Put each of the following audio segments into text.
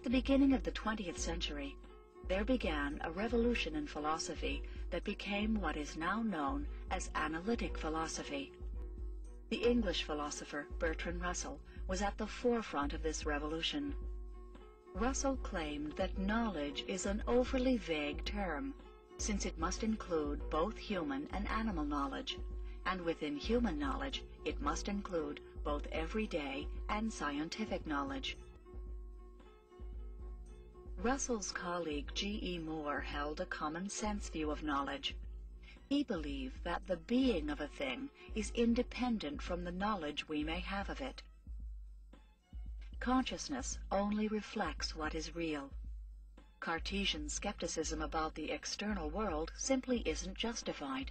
At the beginning of the 20th century, there began a revolution in philosophy that became what is now known as analytic philosophy. The English philosopher Bertrand Russell was at the forefront of this revolution. Russell claimed that knowledge is an overly vague term, since it must include both human and animal knowledge, and within human knowledge it must include both everyday and scientific knowledge. Russell's colleague G.E. Moore held a common-sense view of knowledge. He believed that the being of a thing is independent from the knowledge we may have of it. Consciousness only reflects what is real. Cartesian skepticism about the external world simply isn't justified.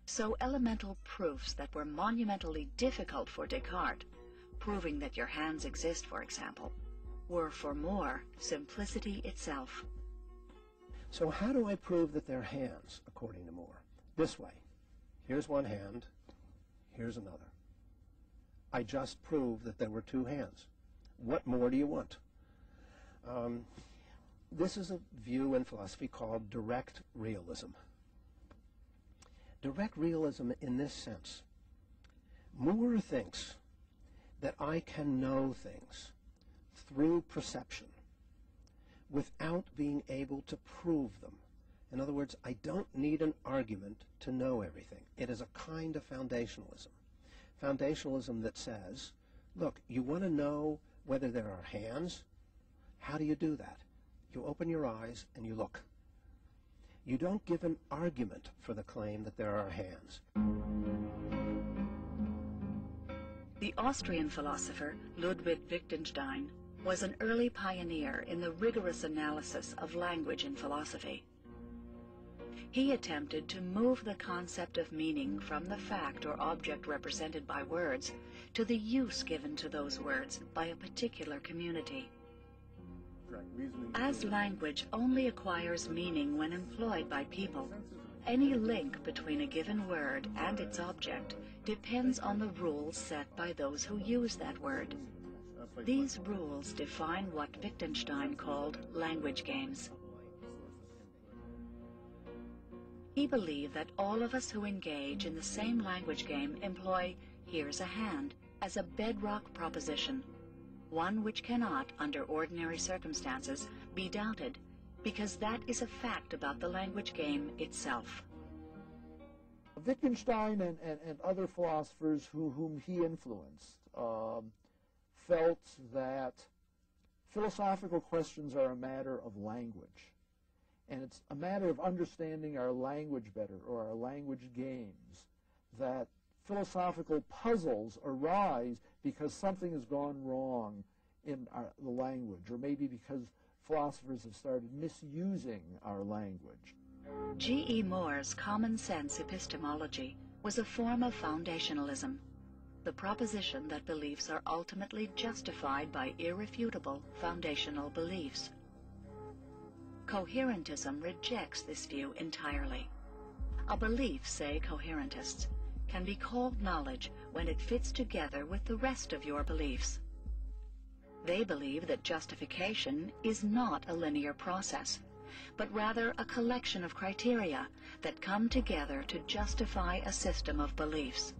So elemental proofs that were monumentally difficult for Descartes, proving that your hands exist, for example, were for Moore simplicity itself. So how do I prove that they're hands, according to Moore? This way. Here's one hand, here's another. I just proved that there were two hands. What more do you want? This is a view in philosophy called direct realism. Direct realism in this sense. Moore thinks that I can know things through perception without being able to prove them. In other words, I don't need an argument to know everything. It is a kind of foundationalism. Foundationalism that says, look, you want to know whether there are hands? How do you do that? You open your eyes and you look. You don't give an argument for the claim that there are hands. The Austrian philosopher Ludwig Wittgenstein was an early pioneer in the rigorous analysis of language in philosophy. He attempted to move the concept of meaning from the fact or object represented by words to the use given to those words by a particular community. As language only acquires meaning when employed by people, any link between a given word and its object depends on the rules set by those who use that word. These rules define what Wittgenstein called language games. He believed that all of us who engage in the same language game employ "here's a hand" as a bedrock proposition, one which cannot, under ordinary circumstances, be doubted, because that is a fact about the language game itself. Wittgenstein and other philosophers whom he influenced felt that philosophical questions are a matter of language. And it's a matter of understanding our language better, or our language games, that philosophical puzzles arise because something has gone wrong in the language, or maybe because philosophers have started misusing our language. G.E. Moore's common sense epistemology was a form of foundationalism, the proposition that beliefs are ultimately justified by irrefutable foundational beliefs. Coherentism rejects this view entirely. A belief, say coherentists, can be called knowledge when it fits together with the rest of your beliefs. They believe that justification is not a linear process, but rather a collection of criteria that come together to justify a system of beliefs.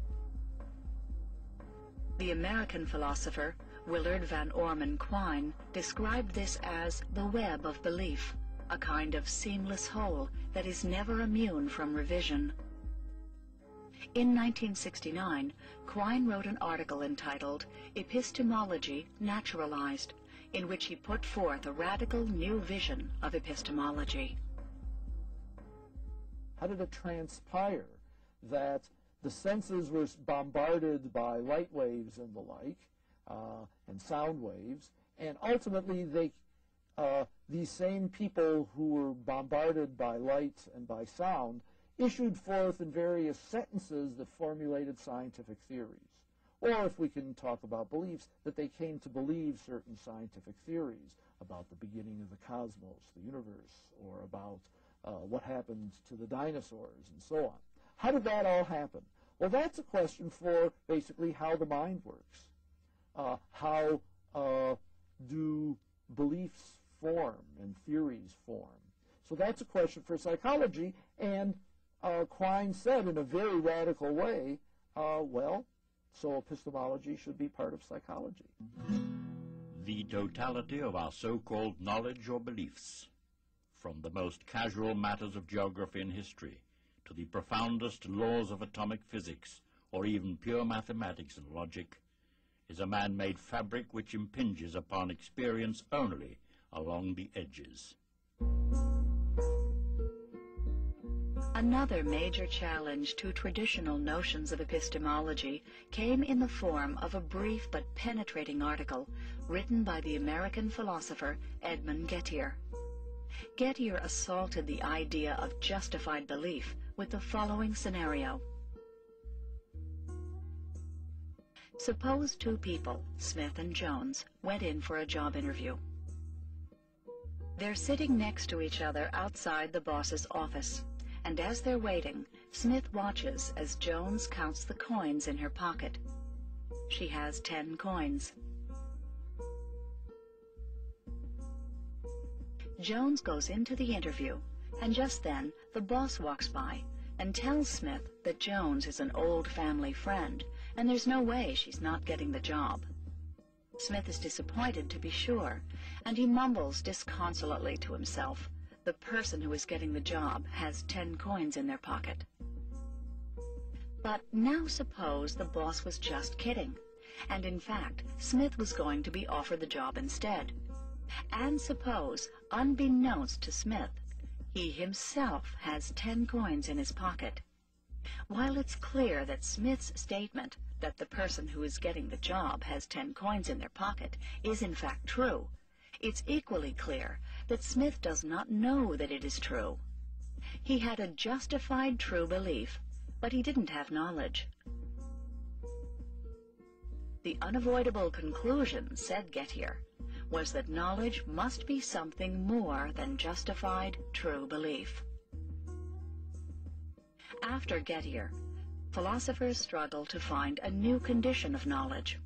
The American philosopher Willard Van Orman Quine described this as the web of belief, a kind of seamless whole that is never immune from revision. In 1969, Quine wrote an article entitled "Epistemology Naturalized," in which he put forth a radical new vision of epistemology. How did it transpire that the senses were bombarded by light waves and the like, and sound waves, and ultimately these same people who were bombarded by light and by sound issued forth in various sentences that formulated scientific theories? Or, if we can talk about beliefs, that they came to believe certain scientific theories about the beginning of the cosmos, the universe, or about what happened to the dinosaurs, and so on. How did that all happen? Well, that's a question for basically how the mind works, how do beliefs form and theories form? So that's a question for psychology, and Quine said in a very radical way, well, so epistemology should be part of psychology. The totality of our so-called knowledge or beliefs, from the most casual matters of geography and history to the profoundest laws of atomic physics or even pure mathematics and logic, is a man-made fabric which impinges upon experience only along the edges. Another major challenge to traditional notions of epistemology came in the form of a brief but penetrating article written by the American philosopher Edmund Gettier. Gettier assaulted the idea of justified belief with the following scenario. Suppose two people, Smith and Jones, went in for a job interview. They're sitting next to each other outside the boss's office, and as they're waiting, Smith watches as Jones counts the coins in her pocket. She has 10 coins. Jones goes into the interview, and just then the boss walks by and tells Smith that Jones is an old family friend, and there's no way she's not getting the job. Smith is disappointed, to be sure, and he mumbles disconsolately to himself, the person who is getting the job has 10 coins in their pocket. But now suppose the boss was just kidding, and in fact Smith was going to be offered the job instead. And suppose, unbeknownst to Smith, he himself has 10 coins in his pocket. While it's clear that Smith's statement that the person who is getting the job has 10 coins in their pocket is in fact true, it's equally clear that Smith does not know that it is true. He had a justified true belief, but he didn't have knowledge. The unavoidable conclusion, said Gettier, was that knowledge must be something more than justified true belief. After Gettier, philosophers struggled to find a new condition of knowledge.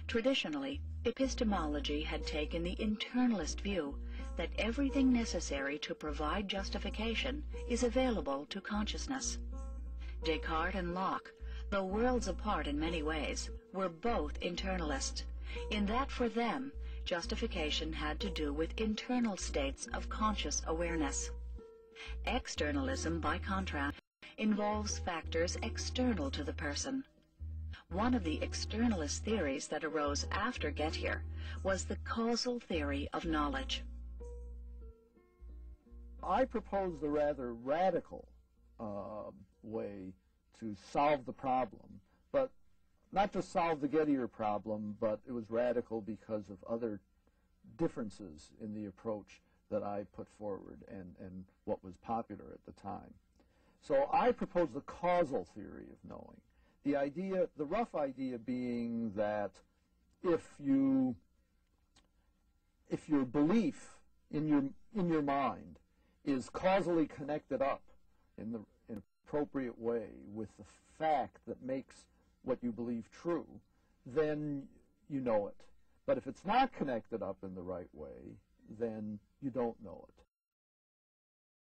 Traditionally, epistemology had taken the internalist view that everything necessary to provide justification is available to consciousness. Descartes and Locke, though worlds apart in many ways, were both internalists, in that for them, justification had to do with internal states of conscious awareness. Externalism, by contrast, involves factors external to the person. One of the externalist theories that arose after Gettier was the causal theory of knowledge. I proposed a rather radical way to solve the problem, but not just solve the Gettier problem, but it was radical because of other differences in the approach that I put forward and what was popular at the time. So I proposed the causal theory of knowing. The idea, the rough idea being that if your belief in your mind is causally connected up in an appropriate way with the fact that makes what you believe true, then you know it. But if it's not connected up in the right way, then you don't know it.